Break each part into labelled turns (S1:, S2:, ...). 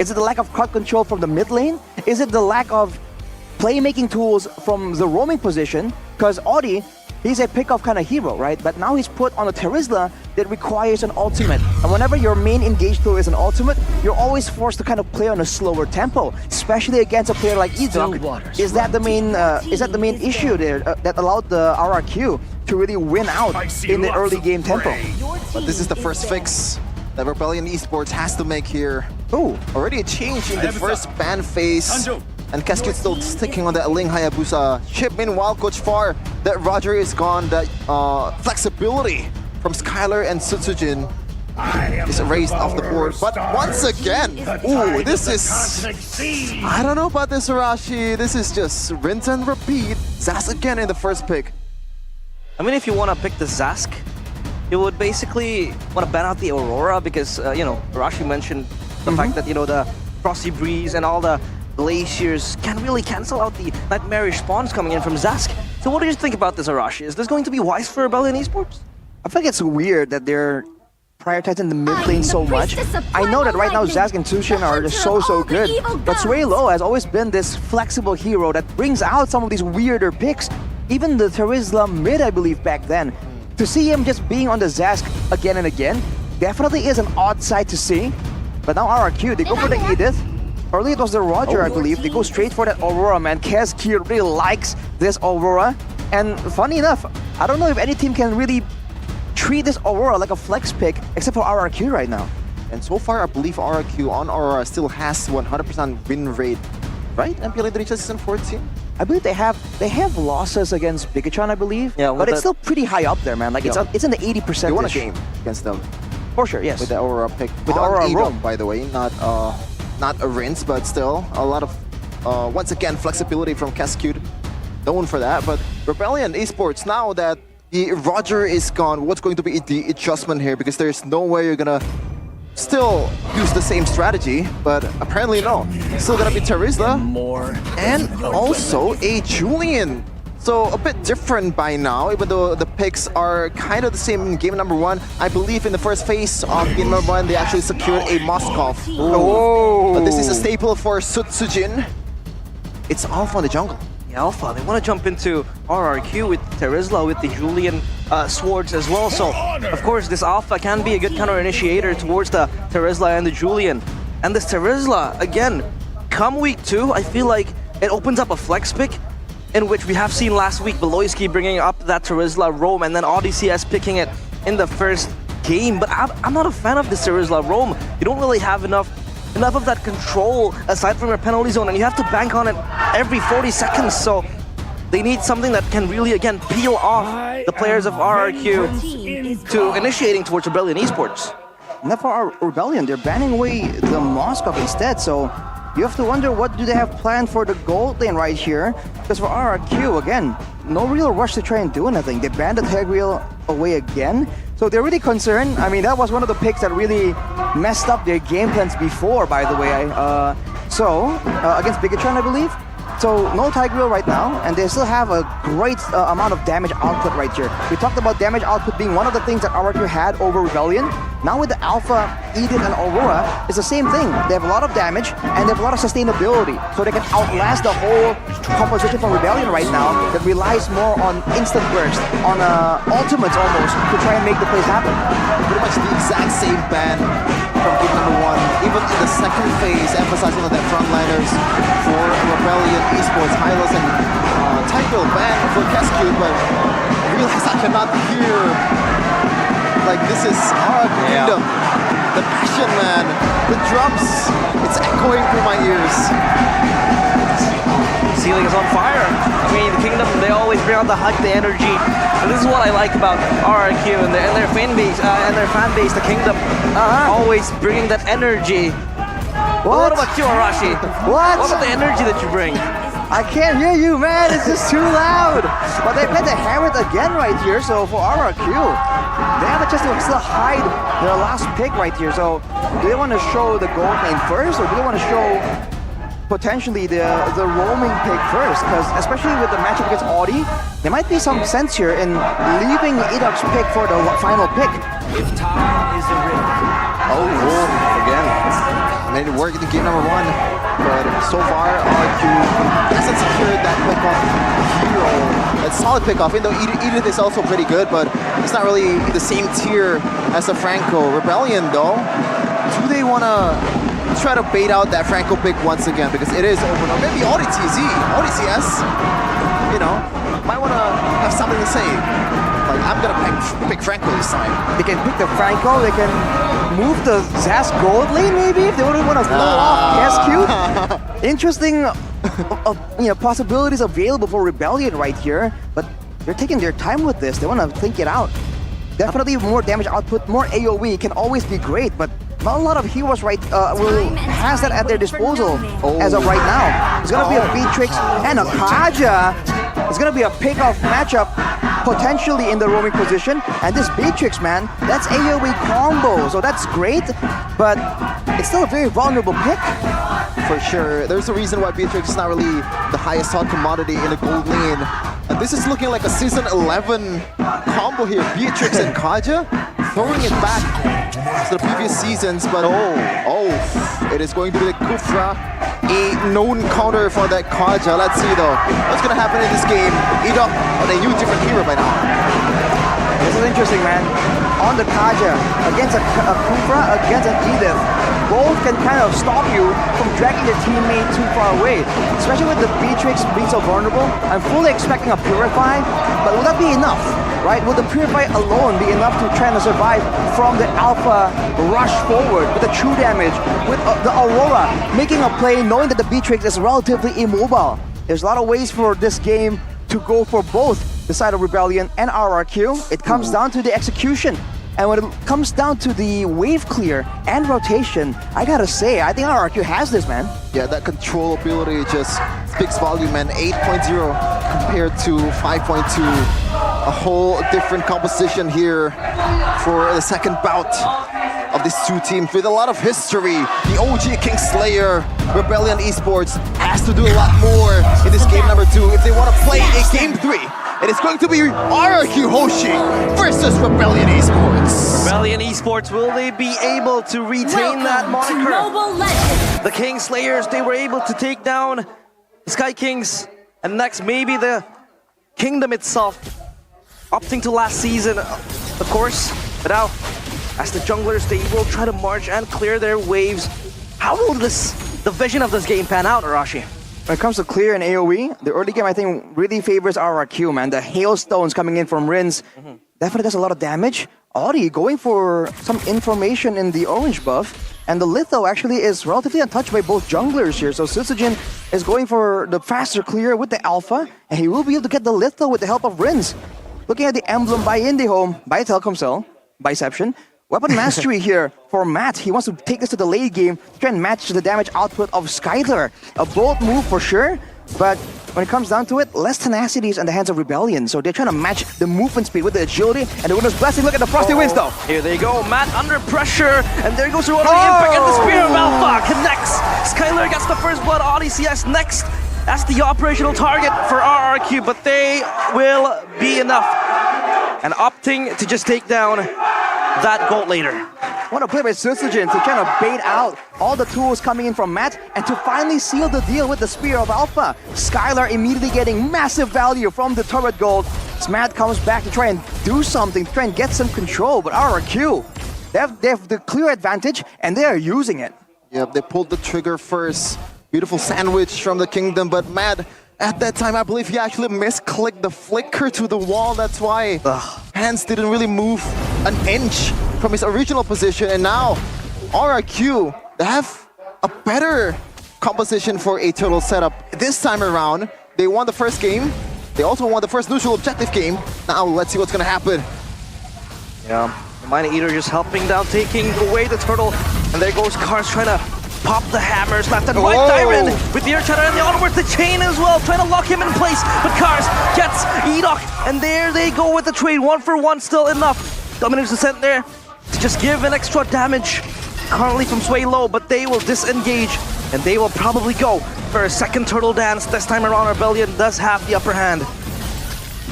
S1: Is it the lack of crowd control from the mid lane? Is it the lack of playmaking tools from the roaming position? Because Audi, he's a pick-off kind of hero, right? But now he's put on a Terizla that requires an ultimate. And whenever your main engage tool is an ultimate, you're always forced to kind of play on a slower tempo, especially against a player like Edok. Is that the main issue there that allowed the RRQ to really win out in the early game tempo?
S2: But this is the first fix that Rebellion Esports has to make here.
S1: Oh,
S2: Already a change in the first ban phase. And Cascade still sticking on that Ling Hayabusa chip. Meanwhile, Coach Far, that Roger is gone. That flexibility from Skylar and Sutsujin is erased off the board. But once again, ooh, this is... I don't know about this, Arashi. This is just rinse and repeat. Zas again in the first pick.
S3: I mean, if you want to pick the Zask, you would basically want to ban out the Aurora because, you know, Arashi mentioned the fact that, you know, the Frosty Breeze and all the glaciers can really cancel out the nightmarish spawns coming in from Zask. So what do you think about this, Arashi? Is this going to be wise for Rebellion Esports?
S1: I think it's weird that they're prioritizing the mid lane so much. I know that right now Zask and Tushin are just so good, but Suelo has always been this flexible hero that brings out some of these weirder picks. Even the Terizla mid, I believe, back then. To see him just being on the Zask again and again, definitely is an odd sight to see. But now RRQ, they go for the Edith. Early it was the Roger, I believe. They go straight for that Aurora, man. Kazkir really likes this Aurora. And funny enough, I don't know if any team can really treat this Aurora like a flex pick, except for RRQ right now.
S2: And so far, I believe RRQ on Aurora still has 100% win rate, right? MPL reached season 14.
S1: I believe they have losses against Bigachon, I believe.
S3: Yeah,
S1: but it's still pretty high up there, man. Like it's in the 80%.
S2: They won a game against them.
S1: For sure, yes.
S2: With the Aurora pick.
S1: With the Aurora roam,
S2: by the way, not a rinse, but still a lot of once again flexibility from Cascade. Known for that, but Rebellion Esports, now that the Roger is gone, what's going to be the adjustment here? Because there's no way you're gonna still use the same strategy, but apparently no. Still gonna be Terizla and also a Julian. So a bit different by now, even though the picks are kind of the same in game number 1. I believe in the first phase of game number 1, they actually secured a Moskov.
S1: Oh.
S2: But this is a staple for Sutsujin. It's Alpha in the jungle.
S3: The Alpha, they want to jump into RRQ with Terizla, with the Julian swords as well. So, of course, this Alpha can be a good counter-initiator towards the Terizla and the Julian. And this Terizla, again, come week 2, I feel like it opens up a flex pick in which we have seen last week Beloyski bringing up that Terizla roam and then ODCS picking it in the first game. But I'm not a fan of this Terizla roam. You don't really have enough of that control aside from your penalty zone, and you have to bank on it every 40 seconds. So they need something that can really, again, peel off the players of RRQ to initiating towards Rebellion Esports.
S1: Not for our Rebellion, they're banning away the Moskov instead, so you have to wonder what do they have planned for the gold lane right here. Because for RRQ, again, no real rush to try and do anything. They banned the Tegreal away again. So they're really concerned. I mean, that was one of the picks that really messed up their game plans before, by the way. Against Bigachon, I believe. So no Tigreal right now, and they still have a great amount of damage output right here. We talked about damage output being one of the things that RRQ had over Rebellion. Now with the Alpha, Edith, and Aurora, it's the same thing. They have a lot of damage, and they have a lot of sustainability. So they can outlast the whole composition from Rebellion right now that relies more on instant burst, on ultimates almost, to try and make the plays happen.
S2: Pretty much the exact same ban from game number 1. Even in the second phase, emphasizing on that frontliners for Rebellion Esports, Hylos and Tigreal ban for Cascade, but I realize I cannot hear. Like, this is our kingdom. The passion, man. The drums. It's echoing through my ears.
S3: Ceiling is on fire. I mean, the Kingdom, they always bring out the hype, the energy. And this is what I like about RRQ and their fan base, the Kingdom. Always bringing that energy. What about you, Arashi? What about the energy that you bring?
S1: I can't hear you, man. It's just too loud. But they plan to hammer it again right here. So for RRQ, they have a chance to still hide their last pick right here. So do they want to show the gold lane first, or do they want to show potentially the roaming pick first, because especially with the matchup against Audi, there might be some sense here in leaving Idok's pick for the final pick.
S4: If time is a river.
S2: Oh, again. Made it work in game number 1, but so far RQ hasn't secured that pick-off hero. It's solid pick-off, even though Edith is also pretty good, but it's not really the same tier as a Franco. Rebellion though, do they want to try to bait out that Franco pick once again, because it is open, or maybe Audi TZ, Audi CS, you know, might want to have something to say. Like, I'm gonna pick Franco this time.
S1: They can pick the Franco, they can move the Zas gold lane maybe if they want to blow off SQ. Interesting possibilities available for Rebellion right here, but they're taking their time with this. They want to think it out. Definitely more damage output, more AoE can always be great, but not a lot of heroes has that at their disposal as of right now. It's gonna be a Beatrix and a Kaja. It's gonna be a pick-off matchup potentially in the roaming position, and this Beatrix, man, that's AoE combo, so that's great, but it's still a very vulnerable pick.
S2: For sure. There's a reason why Beatrix is not really the highest hot commodity in the gold lane. And this is looking like a season 11 combo here. Beatrix and Kaja throwing it back to the previous seasons, but it is going to be the Kufra, a known counter for that Kaja. Let's see though, what's gonna happen in this game. Edok on a new different hero by now.
S1: This is interesting, man. On the Kaja, against a Kufra, against an Edith, both can kind of stop you from dragging your teammate too far away. Especially with the Beatrix being so vulnerable, I'm fully expecting a Purify, but will that be enough? Right? Will the Purify alone be enough to try and survive from the Alpha rush forward with the true damage, with the Aurora making a play knowing that the Beatrix is relatively immobile? There's a lot of ways for this game to go for both the side of Rebellion and RRQ. It comes down to the execution. And when it comes down to the wave clear and rotation, I gotta say, I think RRQ has this, man.
S2: Yeah, that control ability just speaks volume, man. 8.0 compared to 5.2. A whole different composition here for the second bout of these two teams with a lot of history. The OG Kingslayer, Rebellion Esports has to do a lot more in this game number 2 if they want to play a game 3. It is going to be RRQ Hdshi versus Rebellion Esports.
S3: Rebellion Esports, will they be able to retain that moniker? The Kingslayers, they were able to take down the Sky Kings, and next maybe the Kingdom itself, opting to last season, of course. But now, as the junglers, they will try to march and clear their waves. How will the vision of this game pan out, Arashi?
S1: When it comes to clear and AoE, the early game I think really favors RRQ, man. The hailstones coming in from Rins definitely does a lot of damage. Audi going for some information in the orange buff, and the Litho actually is relatively untouched by both junglers here. So Sutsujin is going for the faster clear with the Alpha, and he will be able to get the Litho with the help of Rins. Looking at the emblem by IndieHome, by Telkomsel, Biception. Weapon mastery here for Matt. He wants to take this to the late game to try and match the damage output of Skylar. A bold move for sure, but when it comes down to it, less tenacity is in the hands of Rebellion. So they're trying to match the movement speed with the agility and the Winner's Blessing. Look at the Frosty Winds though.
S3: Here they go, Matt under pressure, and there goes the impact, and the Spear of Alpha connects. Skylar gets the first blood, ODCS next. That's the operational target for RRQ, but they will be enough. And opting to just take down that gold later.
S1: What a play by Sutsujin to try to bait out all the tools coming in from Matt and to finally seal the deal with the Spear of Alpha. Skylar immediately getting massive value from the turret gold. As Matt comes back to try and do something, to try and get some control, but RRQ, they have the clear advantage and they are using it.
S2: Yep, they pulled the trigger first. Beautiful sandwich from the Kingdom, but Matt, at that time, I believe he actually misclicked the flicker to the wall. That's why hands didn't really move an inch from his original position. And now, RRQ, they have a better composition for a total setup. This time around, they won the first game. They also won the first neutral objective game. Now, let's see what's going to happen.
S3: Yeah, the Mighty Eater just helping down, taking away the turtle. And there goes Cars trying to pop the hammers left and right. Tyron with the air shatter and the onwards the chain as well, trying to lock him in place. But Cars gets Edok, and there they go with the trade. 1 for 1 still enough. Dominus Descent there to just give an extra damage. Currently from Sway low, but they will disengage and they will probably go for a second turtle dance. This time around, Rebellion does have the upper hand.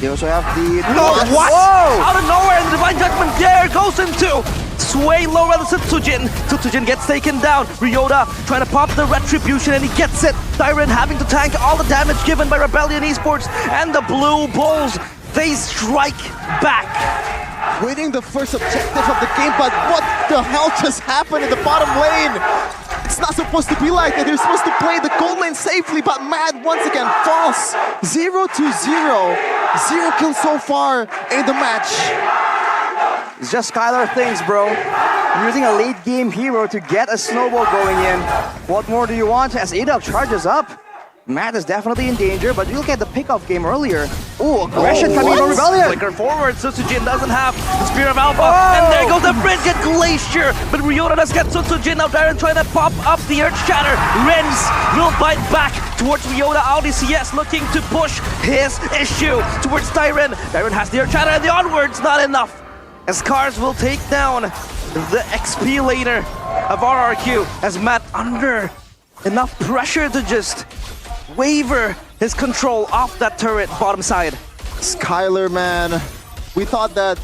S1: They also have the...
S3: No, what?
S1: Whoa!
S3: Out of nowhere, the Divine Judgment there goes into Sway low rather Tsujin. Tsujin gets taken down. Ryota trying to pop the Retribution and he gets it. Tyron having to tank all the damage given by Rebellion Esports, and the Blue Bulls, they strike back.
S2: Winning the first objective of the game, but what the hell just happened in the bottom lane? It's not supposed to be like that. They're supposed to play the gold lane safely, but Mad once again falls. 0-0. 0 kills so far in the match.
S1: It's just Skylar things, bro. Using a late game hero to get a snowball going in. What more do you want? As Adok charges up, Matt is definitely in danger, but you look at the pickoff game earlier. Ooh, aggression coming from Rebellion.
S3: Flicker forward, Tsujin doesn't have the Spear of Alpha, and there goes the Frigid Glacier, but Ryota does get Tsujin out there and trying to pop up the Earth Shatter. Renz will bite back towards Ryota. RDCS looking to push his issue towards Tyron. Tyron has the Earth Shatter and the onwards, not enough. As Cars will take down the XP laner of RRQ, as Matt under enough pressure to just waver his control off that turret bottom side.
S2: Skylar, man, we thought that,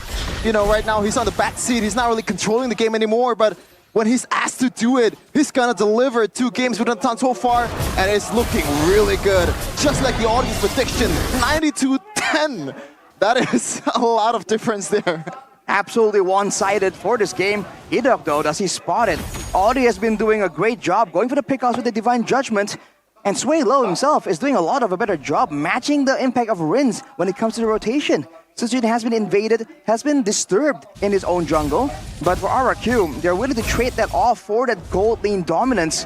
S2: you know, right now he's on the back seat, he's not really controlling the game anymore, but when he's asked to do it, he's gonna deliver 2 games within ton so far, and it's looking really good. Just like the audience prediction, 90-10. That is a lot of difference there.
S1: Absolutely one-sided for this game. Idok, though, does he spot it? Audi has been doing a great job going for the pickoffs with the Divine Judgment. And Sway Low himself is doing a lot of a better job matching the impact of Rins when it comes to the rotation. Tsujin has been invaded, has been disturbed in his own jungle. But for RRQ, they're willing to trade that off for that gold lane dominance.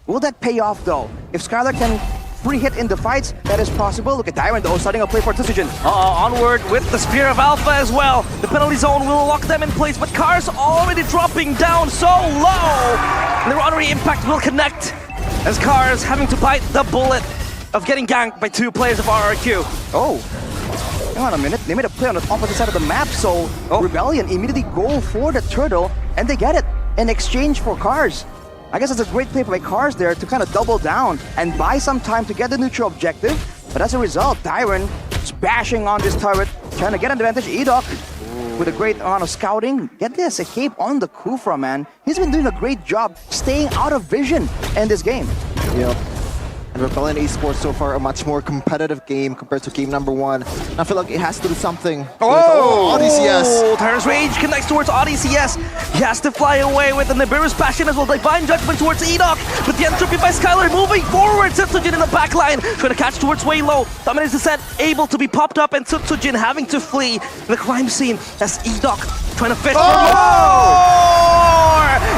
S1: Will that pay off, though? If Skylar can free hit in the fights, that is possible. Look at Tyron, though, starting a play for Tsujin.
S3: Onward with the Spear of Alpha as well. The penalty zone will lock them in place, but Cars already dropping down so low. And the Honorary Impact will connect, as Cars having to bite the bullet of getting ganked by 2 players of RRQ.
S1: Oh, hang on a minute. They made a play on the opposite side of the map, so Rebellion immediately go for the turtle, and they get it in exchange for Cars. I guess it's a great play by Cars there to kind of double down and buy some time to get the neutral objective. But as a result, Tyron is bashing on this turret, trying to get an advantage. Edok with a great amount of scouting. Get this, a cape on the Kufra, man. He's been doing a great job staying out of vision in this game.
S2: Yep. And Rebellion Esports so far a much more competitive game compared to game number 1. And I feel like it has to do something. ODCS.
S3: Tyron's Rage connects towards ODCS. He has to fly away with the Nibiru's Passion as well. Divine Judgment towards Edok. But the entropy by Skylar moving forward. Tsujin in the back line, trying to catch towards Waylow. Dominate's Descent able to be popped up, and Tsujin having to flee the crime scene as Edok trying to fish for more.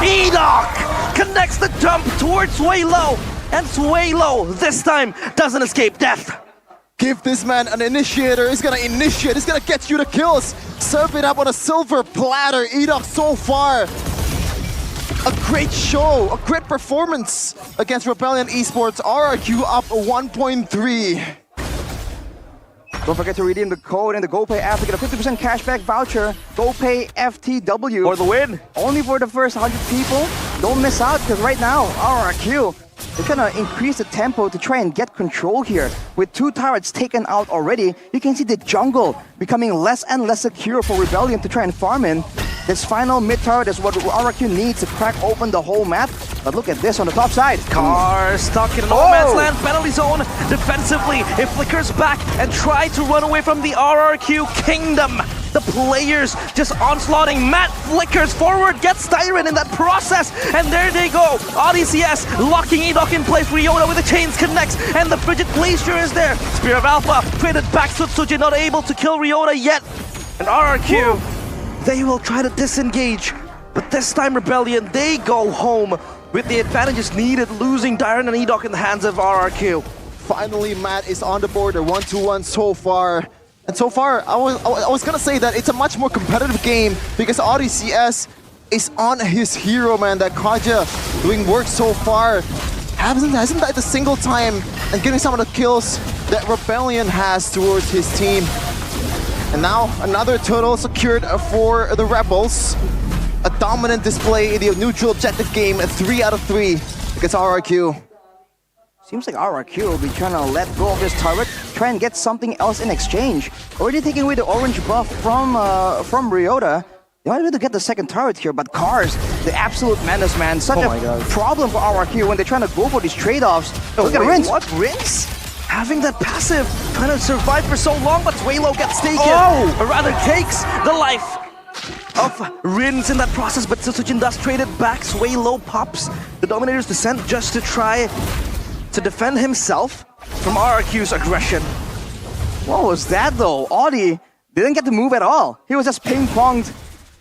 S3: Edok connects the jump towards Waylow. And Swaylow this time doesn't escape death.
S2: Give this man an initiator. He's gonna initiate. He's gonna get you the kills. Serve it up on a silver platter. Edok so far. A great show. A great performance against Rebellion Esports. RRQ up 1.3.
S1: Don't forget to redeem the code in the GoPay app to get a 50% cashback voucher. GoPay FTW.
S3: For the win.
S1: Only for the first 100 people. Don't miss out, because right now, RRQ, they're trying to increase the tempo to try and get control here. With 2 turrets taken out already, you can see the jungle becoming less and less secure for Rebellion to try and farm in. This final mid turret is what RRQ needs to crack open the whole map. But look at this on the top side.
S3: Cars stuck in an no man's land penalty zone. Defensively, it flickers back and tries to run away from the RRQ kingdom. The players just onslaughting. Matt flickers forward, gets Tyron in that process, and there they go. ODCS locking Edok in place. Ryota with the chains connects, and the Frigid Glacier is there. Spear of Alpha traded back. Tsujin not able to kill Ryota yet. And RRQ, they will try to disengage, but this time Rebellion, they go home with the advantages needed, losing Tyron and Edok in the hands of RRQ.
S2: Finally, Matt is on the board. They're 1-2-1 so far. And so far, I was gonna say that it's a much more competitive game because ODCS is on his hero, man. That Kaja doing work so far. Hasn't died a single time and getting some of the kills that Rebellion has towards his team. And now another turtle secured for the Rebels. A dominant display in the neutral objective game, 3 out of 3 against RRQ.
S1: Seems like RRQ will be trying to let go of this turret, try and get something else in exchange. Already taking away the orange buff from Ryota. They might be able to get the second turret here, but Cars, the absolute menace, man. Such a problem for RRQ when they're trying to go for these trade-offs. Look at Rinse.
S3: What? Rinse? Having that passive, trying to survive for so long, but Swalo gets taken. Or rather takes the life of Rinse in that process, but Setsujin does trade it back. Swalo pops the Dominator's Descent just to try to defend himself from RRQ's aggression.
S1: What was that though? Audi didn't get to move at all. He was just ping-ponged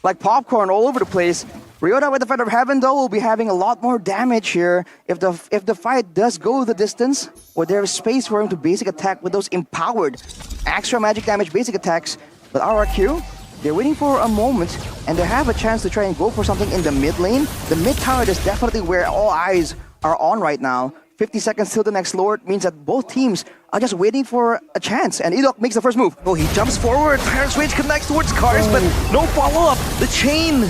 S1: like popcorn all over the place. Ryota with the Feather of Heaven though will be having a lot more damage here. If the fight does go the distance, or there is space for him to basic attack with those empowered extra magic damage basic attacks. But RRQ, they're waiting for a moment and they have a chance to try and go for something in the mid lane. The mid tower is definitely where all eyes are on right now. 50 seconds till the next Lord means that both teams are just waiting for a chance, and Edok makes the first move.
S3: Oh, he jumps forward, Tyrant's Rage connects towards Cars, but no follow-up. The chain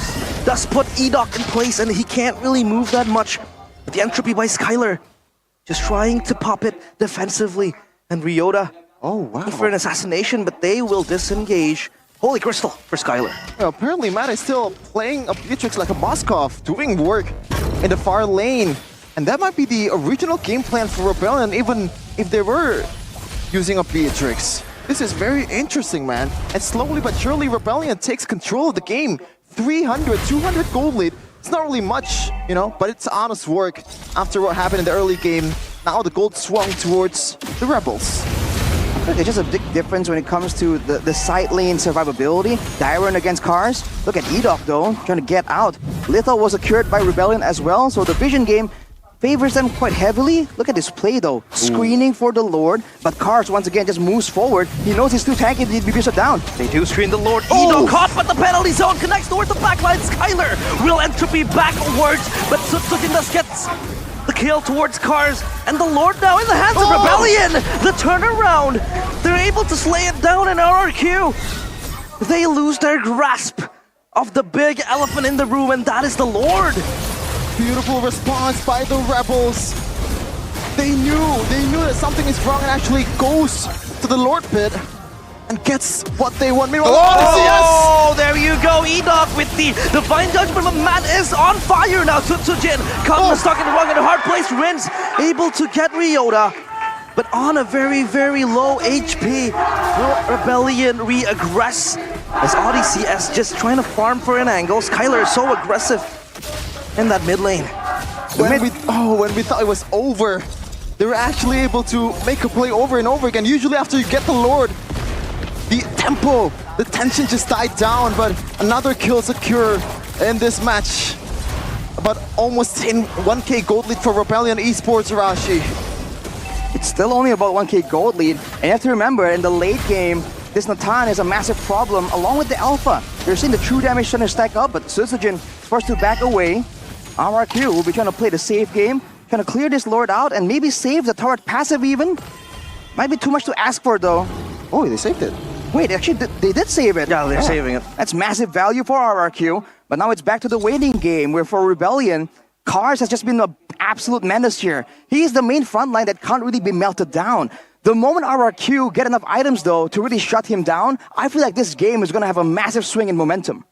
S3: does put Edok in place, and he can't really move that much. But the entropy by Skylar, just trying to pop it defensively. And Ryota, for an assassination, but they will disengage. Holy Crystal for Skylar.
S2: Yeah, apparently Matt is still playing a Beatrix like a Moskov, doing work in the far lane. And that might be the original game plan for Rebellion, even if they were using a Beatrix. This is very interesting, man. And slowly but surely, Rebellion takes control of the game. 300, 200 gold lead. It's not really much, you know, but it's honest work. After what happened in the early game, now the gold swung towards the Rebels.
S1: There's just a big difference when it comes to the side lane survivability. Dyron against Cars. Look at Edok though, trying to get out. Lethal was secured by Rebellion as well, so the vision game favors them quite heavily. Look at this play though, screening for the Lord, but Cars once again just moves forward. He knows he's too tanky to be shut down.
S3: They do screen the Lord. Edok caught, but the penalty zone connects towards the backline. Skylar will entropy backwards, but Setsujin does gets the kill towards Cars, and the Lord now in the hands of Rebellion. The turnaround, they're able to slay it down in RRQ. They lose their grasp of the big elephant in the room, and that is the Lord.
S2: Beautiful response by the Rebels. They knew that something is wrong and actually goes to the Lord pit and gets what they want.
S3: Oh, there you go, Edok with the Divine Judgment, but Matt is on fire now. Setsujin comes stuck in the wrong and hard place. Rinse able to get Ryota, but on a very, very low HP. Will Rebellion re-aggress as Audi CS just trying to farm for an angle. Skylar is so aggressive in that mid lane.
S2: When we thought it was over, they were actually able to make a play over and over again. Usually after you get the Lord, the tempo, the tension just died down, but another kill secure in this match. About almost 1k gold lead for Rebellion Esports, Hdshi.
S1: It's still only about 1k gold lead, and you have to remember, in the late game, this Natan is a massive problem along with the Alpha. You're seeing the true damage trying to stack up, but Setsujin forced to back away. RRQ will be trying to play the safe game, trying to clear this Lord out and maybe save the turret passive even. Might be too much to ask for though.
S2: Oh, they saved it.
S1: Wait, actually they did save it.
S3: Yeah, they're saving it.
S1: That's massive value for RRQ, but now it's back to the waiting game where for Rebellion, Cars has just been an absolute menace here. He's the main front line that can't really be melted down. The moment RRQ get enough items though to really shut him down, I feel like this game is gonna have a massive swing in momentum.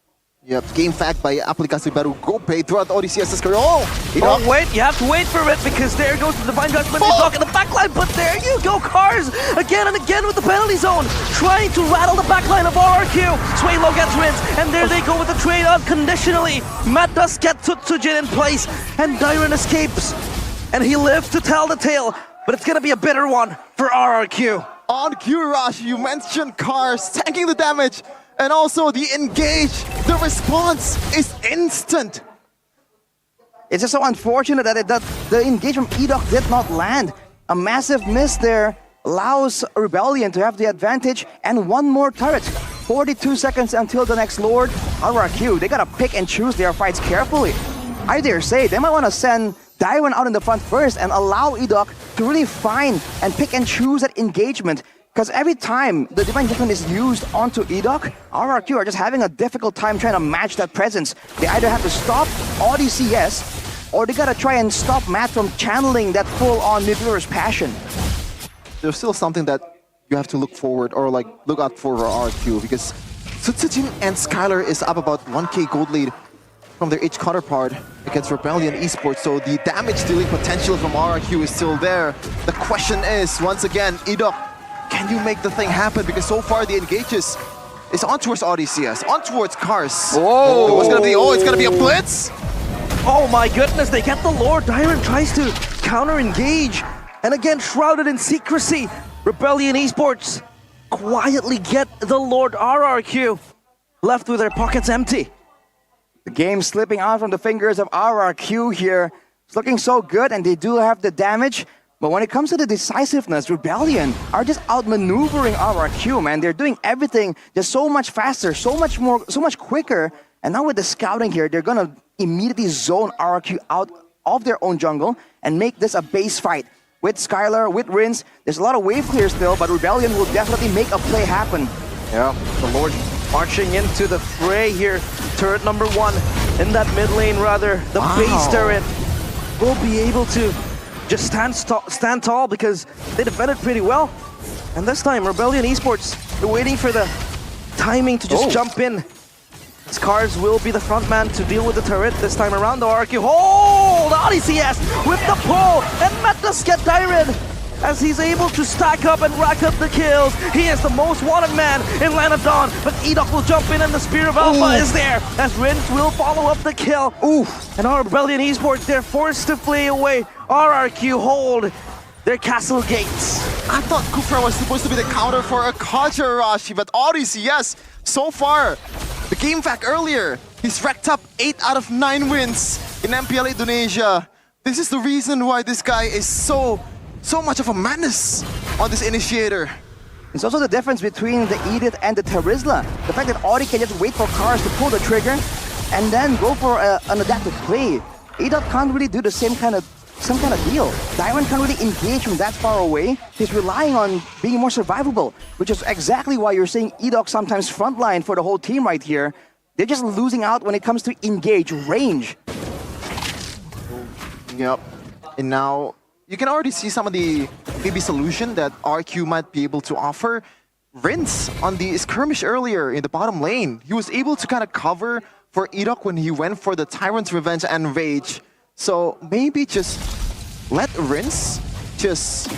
S2: Yep, game fact by aplikasi baru GoPay throughout ODCS's career.
S3: Wait, you have to wait for it because there goes the Divine Judgment. Edok in the backline, but there you go, Cars again and again with the penalty zone, trying to rattle the backline of RRQ. Swalo gets Rinse, and there they go with the trade unconditionally. Matt does get Setsujin in place, and Dyron escapes, and he lives to tell the tale, but it's gonna be a bitter one for RRQ.
S2: On cue, Hdshi, you mentioned Cars tanking the damage. And also the engage, the response is instant.
S1: It's just so unfortunate that the engage from Edok did not land. A massive miss there allows Rebellion to have the advantage and one more turret. 42 seconds until the next Lord. RRQ, they gotta pick and choose their fights carefully. I dare say they might want to send Dyron out in the front first and allow Edok to really find and pick and choose that engagement. Because every time the Divine Judgment is used onto Edok, RRQ are just having a difficult time trying to match that presence. They either have to stop ODCS or they gotta try and stop Matt from channeling that full-on mid-viewers passion.
S2: There's still something that you have to look forward or like look out for RRQ, because Sutsujin and Skylar is up about 1k gold lead from their each counterpart against Rebellion Esports, so the damage dealing potential from RRQ is still there. The question is, once again, Edok, can you make the thing happen? Because so far the engages is on towards ODCS, on towards Cars.
S3: Whoa!
S2: What's gonna be? Oh, it's gonna be a blitz!
S3: Oh my goodness, they get the Lord. Dyron tries to counter-engage. And again, shrouded in secrecy, Rebellion Esports quietly get the Lord RRQ, left with their pockets empty.
S1: The game slipping out from the fingers of RRQ here. It's looking so good, and they do have the damage. But when it comes to the decisiveness, Rebellion are just outmaneuvering RRQ, man. They're doing everything just so much faster, so much quicker. And now with the scouting here, they're gonna immediately zone RRQ out of their own jungle and make this a base fight. With Skylar, with Rinse, there's a lot of wave clear still, but Rebellion will definitely make a play happen.
S3: Yeah, the Lord marching into the fray here. Turret number 1 in that mid lane, rather. The base turret will be able to just stand tall because they defended pretty well. And this time, Rebellion Esports, they're waiting for the timing to just jump in. Scars will be the front man to deal with the turret this time around. The RQ hold! ODCS with the pull, and Matt does get Dyron as he's able to stack up and rack up the kills. He is the most wanted man in Land of Dawn, but Edok will jump in and the Spear of Alpha is there as Rinse will follow up the kill. And our Rebellion Esports, they're forced to flee away. RRQ hold their castle gates.
S2: I thought Kufra was supposed to be the counter for a Hdshi, but ODCS, so far, the game fact earlier, he's racked up 8 out of 9 wins in MPL Indonesia. This is the reason why this guy is so much of a menace on this initiator.
S1: It's also the difference between the Edith and the Terizla. The fact that Audi can just wait for Cars to pull the trigger and then go for an adaptive play. Edith can't really do the same kind of deal. Dyron can't really engage from that far away. He's relying on being more survivable, which is exactly why you're seeing Edok sometimes frontline for the whole team right here. They're just losing out when it comes to engage range.
S2: Yep. And now you can already see some of the maybe solution that RQ might be able to offer. Rinse on the skirmish earlier in the bottom lane, he was able to kind of cover for Edok when he went for the Tyrant's Revenge and Rage. So maybe just let Rinse just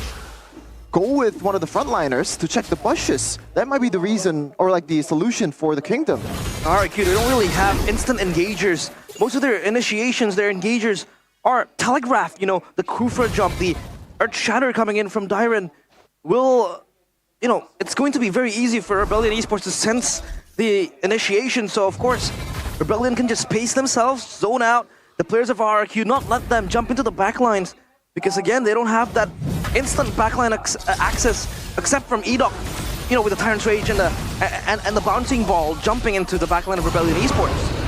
S2: go with one of the frontliners to check the bushes. That might be the reason or like the solution for the Kingdom.
S3: RRQ, they don't really have instant engagers. Most of their initiations, their engagers are telegraphed. You know, the Kufra jump, the Earth Shatter coming in from Dyron will, you know, it's going to be very easy for Rebellion Esports to sense the initiation. So of course, Rebellion can just pace themselves, zone out the players of RRQ, not let them jump into the backlines, because again, they don't have that instant backline access except from Edok, you know, with the Tyrant's Rage and the bouncing ball jumping into the backline of Rebellion Esports.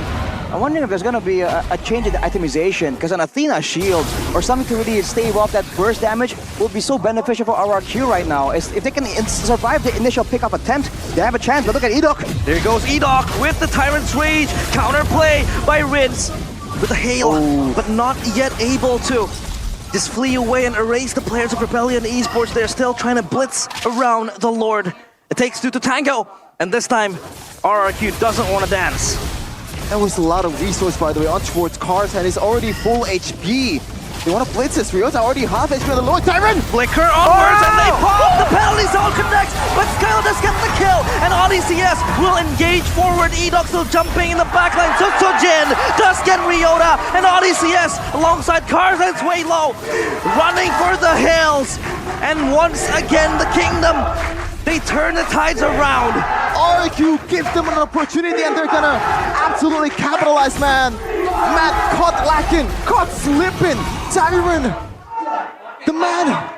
S1: I'm wondering if there's gonna be a change in the itemization, because an Athena shield or something to really stave off that burst damage will be so beneficial for RRQ right now. If they can survive the initial pickup attempt, they have a chance. But look at Edok.
S3: There goes Edok with the Tyrant's Rage, counterplay by Rinse with the hail, but not yet able to just flee away and erase the players of Rebellion Esports. They're still trying to blitz around the Lord. It takes 2 to tango, and this time RRQ doesn't want to dance.
S2: That was a lot of resource, by the way, on towards Cars, and he's already full HP. They want to blitz this. Rio's already half HP on the Lord. Tyron!
S3: Flicker onwards, and they pop! The penalty zone connects, but Skylar does get the kill, and ODCS will engage forward. Edok still jumping in the backline. Sutsujin does get Ryota, and ODCS alongside Cars, and it's way low, running for the hills. And once again, the Kingdom, they turn the tides around.
S2: RQ gives them an opportunity, and they're gonna absolutely capitalize, man. Matt caught lacking, caught slipping. Tyron, the man,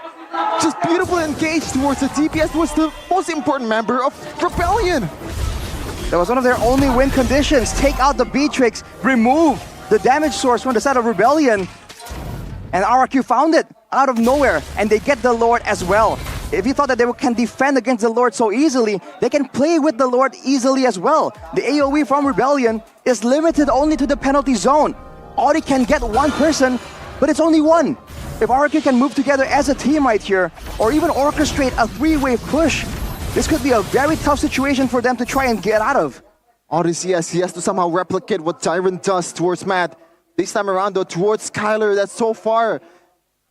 S2: just beautifully engaged towards the DPS, was the most important member of Rebellion.
S1: That was one of their only win conditions. Take out the Beatrix, remove the damage source from the side of Rebellion. And RRQ found it out of nowhere, and they get the Lord as well. If you thought that they can defend against the Lord so easily, they can play with the Lord easily as well. The AoE from Rebellion is limited only to the penalty zone. Audi can get one person, but it's only one. If RRQ can move together as a team right here, or even orchestrate a three-way push, this could be a very tough situation for them to try and get out of.
S2: Odyssey, yes, he has to somehow replicate what Tyrant does towards Matt. This time around, though, towards Skylar, that so far,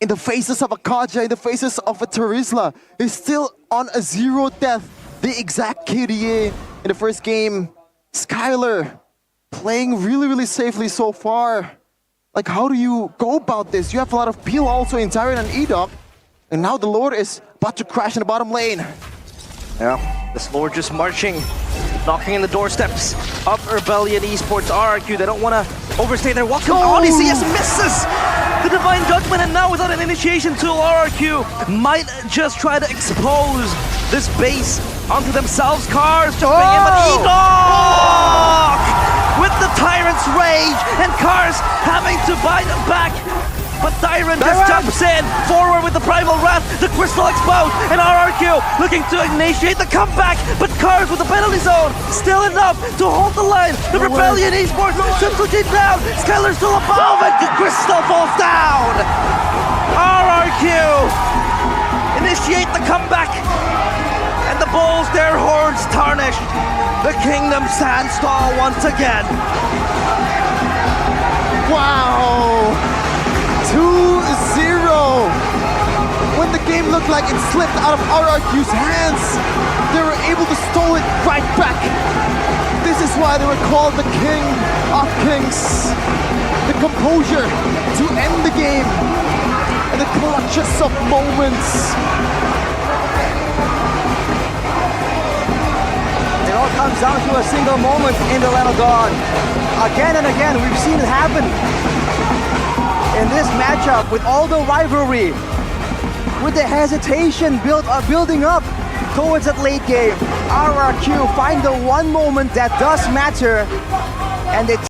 S2: in the faces of a Kaja, in the faces of a Terizla, is still on a 0 death. The exact KDA in the first game. Skylar playing really, really safely so far. Like, how do you go about this? You have a lot of peel also in Tyrant and Edok, and now the Lord is about to crash in the bottom lane.
S3: Yeah, this Lord just marching, knocking in the doorsteps of Rebellion Esports. RRQ, they don't want to overstay their welcome. Odyssey, yes, misses the Divine Judgment, and now without an initiation tool, RRQ might just try to expose this base onto themselves. Cars jumping in, but Edok with the Tyrant's Rage, and Cars having to bite back. But Tyrant just jumps in, forward with the Primal Wrath, the Crystal exposed, and RRQ looking to initiate the comeback, but Cars with the penalty zone, still enough to hold the line. The Rebellion Esports, Simsuji down, Skylar still above, and the Crystal falls down. RRQ initiate the comeback, and the Bulls, their horns tarnished. The Kingdom Sandstall once again.
S2: Wow! 2-0! When the game looked like it slipped out of RRQ's hands, they were able to steal it right back. This is why they were called the King of Kings. The composure to end the game, and the clutches of moments.
S1: It all comes down to a single moment in the Land of God. Again and again, we've seen it happen. In this matchup, with all the rivalry, with the hesitation building up towards that late game, RRQ find the one moment that does matter, and they